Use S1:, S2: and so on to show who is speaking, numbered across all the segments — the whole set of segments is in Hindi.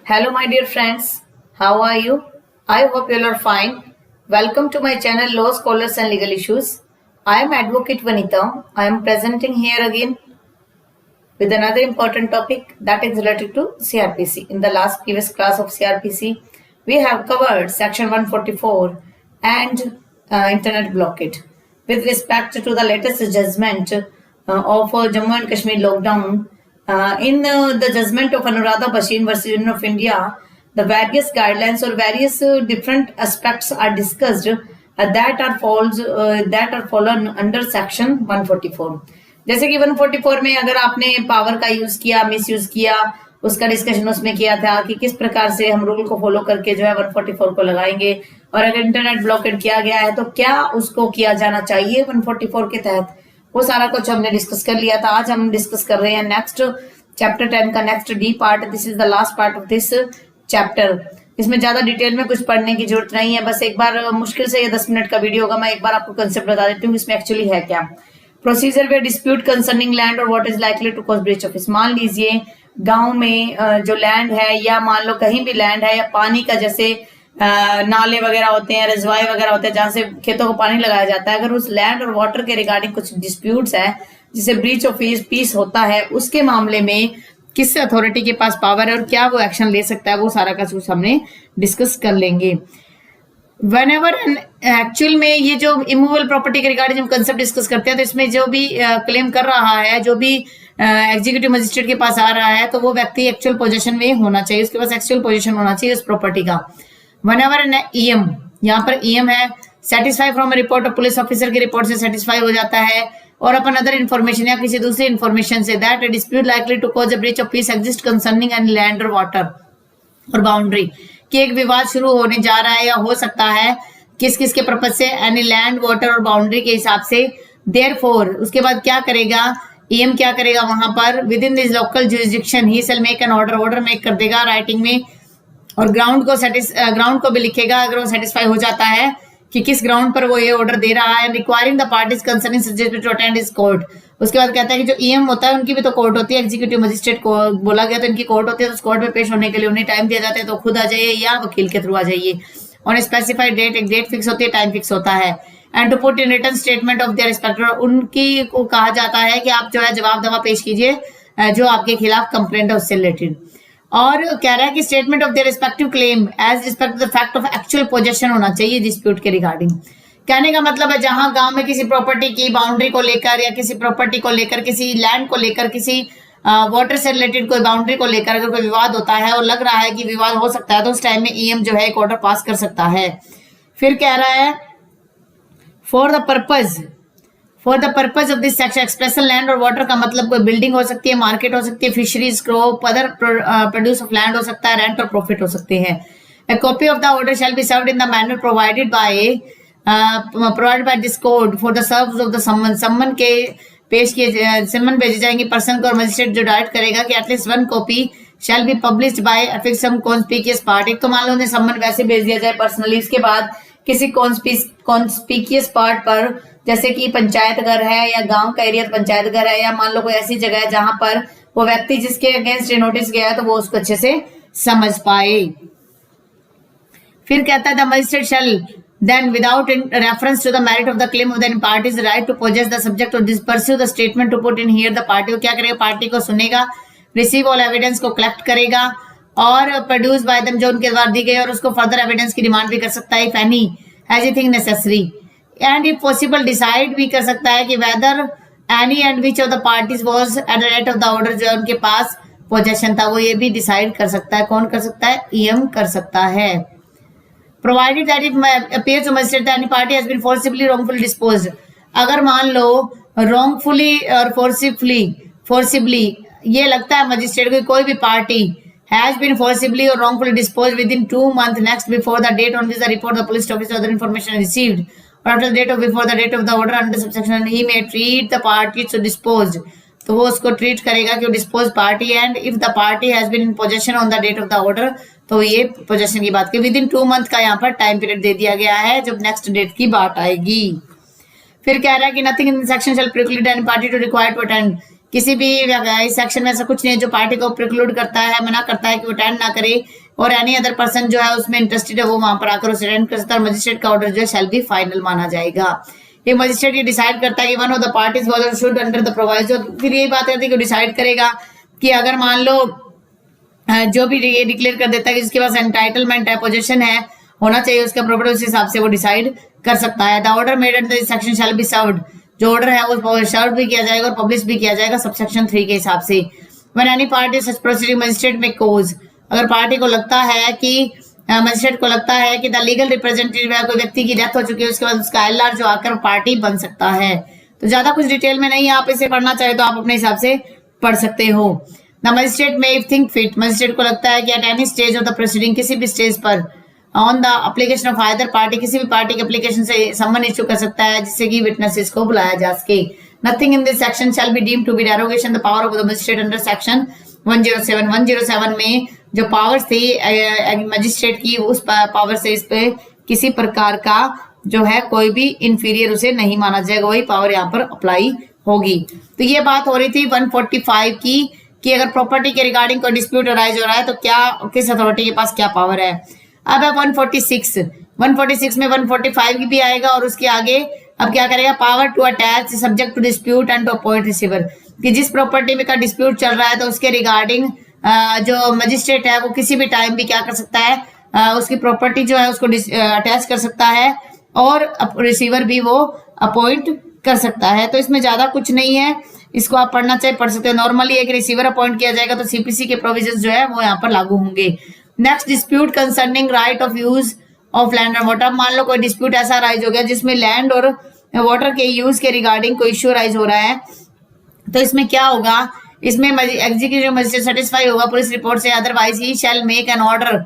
S1: Hello, my dear friends. How are you? I hope you all are fine. Welcome to my channel Law Scholars and Legal Issues. I am Advocate Vanita. I am presenting here again with another important topic that is related to CRPC. In the last previous class of CRPC, we have covered Section 144 and Internet blockade. With respect to the latest judgment of Jammu and Kashmir lockdown, in the judgment of Anuradha Bhasin versus Union of India, the various guidelines or various different aspects are discussed that are fallen under Section 144. जैसे कि 144 में अगर आपने पावर का यूज किया, मिस यूज किया, उसका डिस्कशन उसमें किया था कि किस प्रकार से हम रूल को फॉलो करके जो है 144 को लगाएंगे, और अगर इंटरनेट ब्लॉकेड किया गया है तो क्या उसको किया जाना चाहिए 144 के तहत, वो सारा कुछ हमने डिस्कस कर लिया था. आज हम डिस्कस कर रहे हैं नेक्स्ट चैप्टर 10 का next D part. This is the last part of this chapter. इसमें ज्यादा डिटेल में कुछ पढ़ने की जरूरत नहीं है, बस एक बार मुश्किल से ये 10 मिनट का वीडियो होगा, मैं एक बार आपको कंसेप्ट बता देती हूँ इसमें एक्चुअली है क्या. Procedure where dispute concerning land और what is likely to cause breach of. मान लीजिए गांव में जो लैंड है, या मान लो कहीं भी लैंड है, या पानी का जैसे नाले वगैरह होते हैं, रिजर्वायर वगैरह होते हैं जहां से खेतों को पानी लगाया जाता है, अगर उस लैंड और वाटर के रिगार्डिंग कुछ डिस्प्यूट्स है जिसे ब्रीच ऑफ पीस होता है, उसके मामले में किस अथॉरिटी के पास पावर है और क्या वो एक्शन ले सकता है, वो सारा का कुछ हमने डिस्कस कर लेंगे. Whenever एक्चुअल में ये जो इमूवेबल प्रॉपर्टी के रिगार्डिंग जब कंसेप्ट डिस्कस करते हैं तो इसमें जो भी क्लेम कर रहा है, जो भी एग्जीक्यूटिव मजिस्ट्रेट के पास आ रहा है, तो वो व्यक्ति एक्चुअल पोजीशन में होना चाहिए, उसके पास एक्चुअल पोजीशन होना चाहिए उस प्रॉपर्टी का. Whenever EM, यहाँ पर EM है, satisfy from report of police officer की रिपोर्ट से सेटिस्फाई हो जाता है, और अपन अदर इन्फॉर्मेशन या किसी दूसरी इन्फॉर्मेशन से that dispute likely to cause a breach of peace exist concerning any land और वाटर और बाउंड्री, कि एक विवाद शुरू होने जा रहा है या हो सकता है किस किस के पर्पज से, एनी लैंड वाटर और बाउंड्री के हिसाब से. देयरफॉर उसके बाद क्या करेगा, EM क्या करेगा वहां पर, with in this local jurisdiction he shell make an order make कर देगा राइटिंग में, और ग्राउंड को भी लिखेगा अगर वो सेटिस्फाई हो जाता है कि किस ग्राउंड पर वो ये ऑर्डर दे रहा है. Requiring the parties concerning suggest to attend इस कोर्ट. उसके बाद कहता है कि जो EM होता है उनकी भी तो कोर्ट होती है, एग्जीक्यूटिव मजिस्ट्रेट को बोला गया तो इनकी कोर्ट होती है, तो उस कोर्ट में पेश होने के लिए उन्हें टाइम दिया जाता है, तो खुद आ जाइए या वकील के थ्रू आ जाइए. ऑन स्पेसिफाइड डेट, एक डेट फिक्स होती है, टाइम फिक्स होता है. And to put in written statement of their respective, उनकी को कहा जाता है कि आप जो है जवाब दवा पेश कीजिए जो आपके खिलाफ कंप्लेंट है उससे रिलेटेड. और कह रहा है कि statement of their respective claim as respect the fact of actual possession होना चाहिए डिस्प्यूट के रिगार्डिंग. कहने का मतलब है जहां गांव में किसी प्रॉपर्टी की बाउंड्री को लेकर, या किसी प्रॉपर्टी को लेकर, किसी लैंड को लेकर, किसी वाटर से रिलेटेड कोई बाउंड्री को लेकर अगर कोई विवाद होता है और लग रहा है कि विवाद हो सकता है, तो उस टाइम में EM जो है एक ऑर्डर पास कर सकता है. फिर कह रहा है for the purpose of this section expression land और वाटर का मतलब कोई बिल्डिंग हो सकती है, मार्केट हो सकती है, fisheries, crop, other produce of land हो सकता है, रेंट और प्रॉफिट हो सकते हैं. A copy of the order shall be served in the manner provided by this code for the service of the summon. सम्मन के पेश किए सम्मन भेजे जाएंगे पर्सन को, और मजिस्ट्रेट जो डायरेक्ट करेगा कि at least 1 copy shall be published by affix some conspicuous part. एक तो मान लो उन्हें सम्मन वैसे भेज दिया जाए पर्सनली, उसके बाद किसी कॉन्स्पिकियस पार्ट पर, जैसे कि पंचायत घर है या गांव का एरिया पंचायत घर है, या मान लो कोई ऐसी जगह है जहां पर वो व्यक्ति जिसके अगेंस्ट नोटिस गया है तो वो उसको अच्छे से समझ पाए. फिर कहता है the magistrate shall then without reference to the merit of the claim of the parties right to possess the subject or pursue the statement to put in here the party. क्या करेगा, पार्टी को सुनेगा, रिसीव ऑल एविडेंस को कलेक्ट करेगा, और प्रोड्यूस बाय देम जो उनके द्वारा दी गई, और उसको फर्दर एविडेंस की डिमांड भी कर सकता है if any anything necessary, and if possible decide भी कर सकता है कि whether any and which of the parties was at the date of the order, जो उनके पास पोजेशन था वो ये भी डिसाइड कर सकता है. कौन कर सकता है, EM कर सकता है. Provided that it appears to magistrate that any party has been forcibly wrongfully disposed. अगर मान लो wrongfully और forcibly ये लगता है मजिस्ट्रेट को कोई भी party has been forcibly or wrongfully disposed within 2 months next before the date on which the report of the police officer or other information is received, or after the date of before the date of the order under subsection, he may treat the party to disposed. तो वो उसको ट्रीट करेगा कि वो dispose party, and if the party has been in possession on the date of the order, तो ये पोजेशन की बात की विद इन 2 मंथ का यहाँ पर टाइम पीरियड दे दिया गया है जब नेक्स्ट डेट की बात आएगी. फिर कह रहा है कि nothing in section shall preclude any party to require to attend, किसी भी इस सेक्शन में ऐसा कुछ नहीं है जो पार्टी को प्रिक्लूड करता है, मना करता है कि वो अटेंड ना करे, और एनी अदर पर्सन जो है उसमें इंटरेस्टेड है वो वहां पर आकर उसे अटेंड कर सकता है। मजिस्ट्रेट का ऑर्डर जो है शैल बी फाइनल माना जाएगा। ये मजिस्ट्रेट ये डिसाइड करता है कि one of the parties was should under the proviso. फिर यही बात रहती है कि डिसाइड करेगा कि अगर मान लो जो भी ये डिक्लेयर कर देता है कि जिसके पास एंटाइटलमेंट है, पोजीशन है, होना चाहिए उसका प्रॉपर्टी, उस हिसाब से वो डिसाइड कर सकता है। The order made under this section shall be served. जो ऑर्डर है वो सर्व भी किया जाएगा और पब्लिश भी किया जाएगा सबसेक्शन 3 के हिसाब से। When any party such proceeding magistrate में कोज, अगर पार्टी को लगता है कि मजिस्ट्रेट को लगता है कि द लीगल रिप्रेजेंटेटिव है, कोई व्यक्ति की डेथ हो चुकी है, उसके बाद उसका एलआर जो आकर पार्टी बन सकता है। तो ज्यादा कुछ डिटेल में नहीं, आप इसे पढ़ना चाहे तो आप अपने हिसाब से पढ़ सकते हो। द मजिस्ट्रेट में इफ थिंक फिट, मजिस्ट्रेट को लगता है कि at any stage of the proceeding, किसी भी स्टेज पर, on the application of either party, किसी भी पार्टी के एप्लीकेशन से समन इश्यू कर सकता है जिससे कि विटनेसेस को बुलाया जा सके। Nothing in this section shall be deemed to be derogation the power of the magistrate under section 107। 107 में जो पावर्स थी मजिस्ट्रेट की, उस पावर से इस पे किसी प्रकार का जो है कोई भी इंफीरियर उसे नहीं माना जाएगा, वही पावर यहाँ पर अप्लाई होगी। तो ये बात हो रही थी 145 की कि अगर प्रॉपर्टी के रिगार्डिंग कोई डिस्प्यूट अराइज हो रहा है तो क्या किस अथॉरिटी के पास क्या पावर है। अब है 146 में 145 की भी आएगा और उसके आगे अब क्या करेगा, power to attach subject to dispute and to appoint receiver, कि जिस प्रॉपर्टी में का डिस्प्यूट चल रहा है तो उसके रिगार्डिंग जो मजिस्ट्रेट है वो किसी भी टाइम भी क्या कर सकता है, उसकी प्रॉपर्टी जो है उसको अटैच कर सकता है और रिसीवर भी वो अपॉइंट कर सकता है। तो इसमें ज्यादा कुछ नहीं है, इसको आप पढ़ना चाहे पढ़ सकते हो। नॉर्मली एक रिसीवर अपॉइंट किया जाएगा तो सीपीसी के प्रोविजन जो है वो यहाँ पर लागू होंगे। Next, dispute concerning right of use of land and water. मान लो कोई डिस्प्यूट ऐसा राइज हो गया जिसमें लैंड और वाटर के यूज के रिगार्डिंग कोई इश्यू राइज हो रहा है, तो इसमें क्या होगा, इसमें एग्जीक्यूटिव मजिस्ट्रेट सेटिस्फाई होगा पुलिस रिपोर्ट से, otherwise he shell make an order,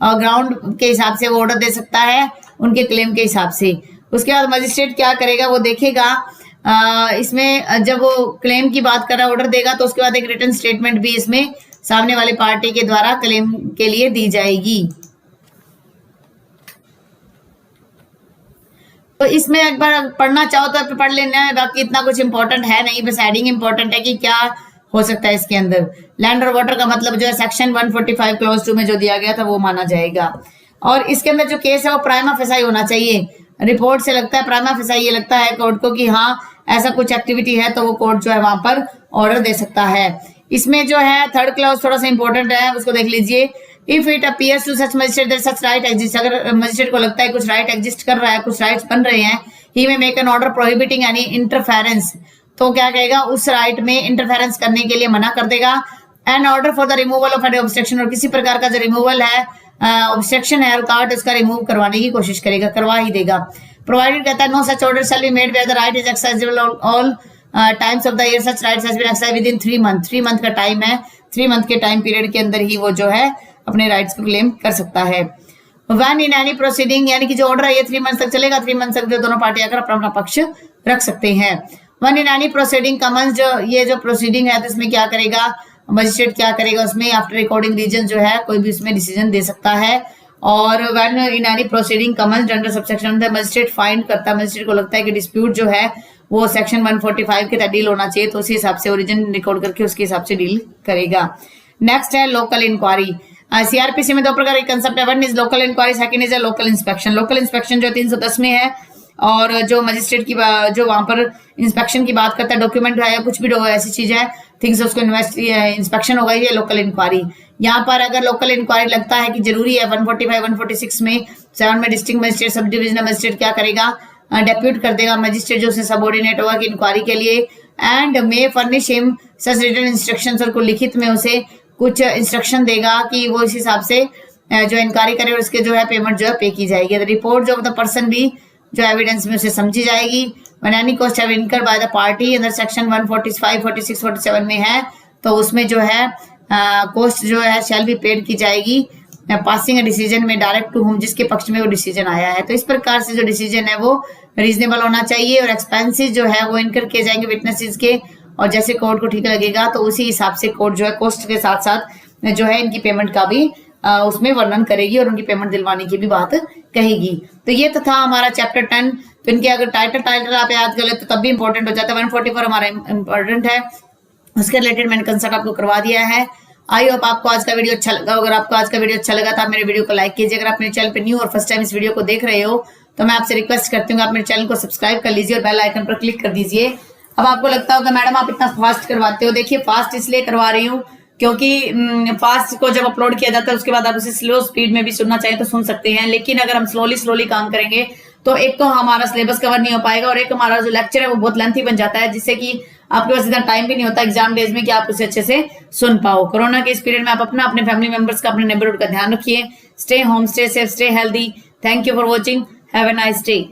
S1: ground के हिसाब से वो ऑर्डर दे सकता है उनके क्लेम के हिसाब से। उसके बाद मजिस्ट्रेट क्या करेगा, वो देखेगा इसमें जब वो क्लेम की बात कर रहा है ऑर्डर देगा तो उसके बाद एक रिटन स्टेटमेंट भी इसमें सामने वाली पार्टी के द्वारा क्लेम के लिए दी जाएगी। तो इसमें एक बार पढ़ना चाहो तो पढ़ लेना है, बाकी इतना कुछ इंपॉर्टेंट है नहीं, बस हेडिंग इंपॉर्टेंट है कि क्या हो सकता है इसके अंदर। लैंड और वाटर का मतलब जो है सेक्शन 145 क्लॉज 2 में जो दिया गया था वो माना जाएगा। और इसके अंदर जो केस है वो प्राइमा फेसाई होना चाहिए। रिपोर्ट से लगता है प्राइमा फेसाई, ये लगता है कोर्ट को कि हाँ ऐसा कुछ एक्टिविटी है तो वो कोर्ट जो है वहां पर ऑर्डर दे सकता है। इसमें जो है थर्ड क्लॉज थोड़ा सा इंपॉर्टेंट है, उसको देख लीजिए। If it appears to such magistrate that such right exist, अगर मजिस्ट्रेट को लगता है कुछ राइट एग्जिस्ट कर रहा है, कुछ राइट्स बन रहे हैं, ही में make an order prohibiting any interference, तो क्या कहेगा, उस राइट में इंटरफेरेंस करने के लिए मना कर देगा। An order for the removal of any obstruction, और किसी प्रकार का जो रिमूवल है, ऑब्स्ट्रक्शन है, रुकावट, उसका रिमूव करवाने की कोशिश करेगा, करवा ही देगा। प्रोवाइडेड कहता है no such order shall be made where the right is exercisable all times of the year, such rights has been exercised within 3 month. 3 month का टाइम है, 3 मंथ के टाइम पीरियड के अंदर ही वो जो है अपने राइट्स को क्लेम कर सकता है। वन इन एनी प्रोसीडिंग, यानी कि जो ऑर्डर है ये 3 मंथ तक चलेगा, 3 मंथ तक जो दोनों पार्टी आकर अपना अपना पक्ष रख सकते हैं। One in any proceeding Cummins, जो ये जो प्रोसीडिंग है तो इसमें क्या करेगा मजिस्ट्रेट, क्या करेगा उसमें आफ्टर रिकॉर्डिंग रीजन जो है कोई भी उसमें डिसीजन दे सकता है। और one in any proceeding Cummins under subsection the magistrate find करता है, मजिस्ट्रेट को लगता है कि डिस्प्यूट जो है वो सेक्शन 145 के तहत डील होना चाहिए तो उसी हिसाब से ओरिजिन रिकॉर्ड करके उसके हिसाब से डील करेगा। नेक्स्ट है लोकल इंक्वायरी। सीआरपीसी में 2 प्रकार के कंसेप्ट है, one is local inquiry, second is local inspection. Local inspection जो 310 में है और जो मजिस्ट्रेट की जो वहां पर इंस्पेक्शन की बात करता है, डॉक्यूमेंट है या कुछ भी ऐसी चीज है थिंग्स उसको इंस्पेक्शन होगा, ये लोकल इंक्वायरी। यहाँ पर अगर लोकल इंक्वायरी लगता है कि जरूरी है 145 146 में 7 में district magistrate sub divisional magistrate क्या करेगा, डेप्यूट कर देगा मजिस्ट्रेट जो उससे सबऑर्डिनेट होगा कि इंक्वायरी के लिए, and may furnish him such written instructions, और को लिखित में उसे कुछ इंस्ट्रक्शन देगा कि वो इस हिसाब से जो इंक्वायरी करे और उसके जो है पेमेंट जो है पे की जाएगी। रिपोर्ट जो द पर्सन भी जो एविडेंस में उसे समझी जाएगी। When any cost have incurred by the party under section 145 46 47 में है तो उसमें जो है कॉस्ट जो है शैल बी पेड की जाएगी पासिंग डिसीजन में डायरेक्ट टू होम, जिसके पक्ष में वो डिसीजन आया है। तो इस प्रकार से जो डिसीजन है वो रीजनेबल होना चाहिए और एक्सपेंसेस जो है वो इनकर किए जाएंगे विटनेसेस के, और जैसे कोर्ट को ठीक लगेगा तो उसी हिसाब से कोर्ट जो है कॉस्ट के साथ साथ जो है इनकी पेमेंट का भी उसमें वर्णन करेगी और उनकी पेमेंट दिलवाने की भी बात कहेगी। तो ये तो था हमारा चैप्टर 10। तो इनके अगर टाइटल आप याद कर ले तो तब भी इंपॉर्टेंट हो जाता है। 144 हमारा इंपॉर्टेंट है, उसके रिलेटेड मैंने कंसल्ट आपको करवा दिया है। आई होप आपको आज का वीडियो अच्छा लगा। अगर आपको आज का वीडियो अच्छा लगा तो आप मेरे वीडियो को लाइक कीजिए। अगर आप मेरे चैनल पे न्यू और फर्स्ट टाइम इस वीडियो को देख रहे हो तो मैं आपसे रिक्वेस्ट करती हूँ आप मेरे चैनल को सब्सक्राइब कर लीजिए और बेल आइकन पर क्लिक कर दीजिए। अब आपको लगता होगा मैडम आप इतना फास्ट करवाते हो, देखिए फास्ट इसलिए करवा रही हूँ क्योंकि फास्ट को जब अपलोड किया जाता है उसके बाद आप उसे स्लो स्पीड में भी सुनना चाहें तो सुन सकते हैं, लेकिन अगर हम स्लोली काम करेंगे तो एक तो हमारा सिलेबस कवर नहीं हो पाएगा और एक हमारा जो लेक्चर है वो बहुत लेंथी बन जाता है, जिससे कि आपके पास इतना टाइम भी नहीं होता एग्जाम डेज में कि आप उसे अच्छे से सुन पाओ। कोरोना के इस पीरियड में आप अपने फैमिली मेंबर्स का, अपने नेबरहुड का ध्यान रखिए। Stay home, stay safe, stay healthy. Thank you for watching. Have a nice day.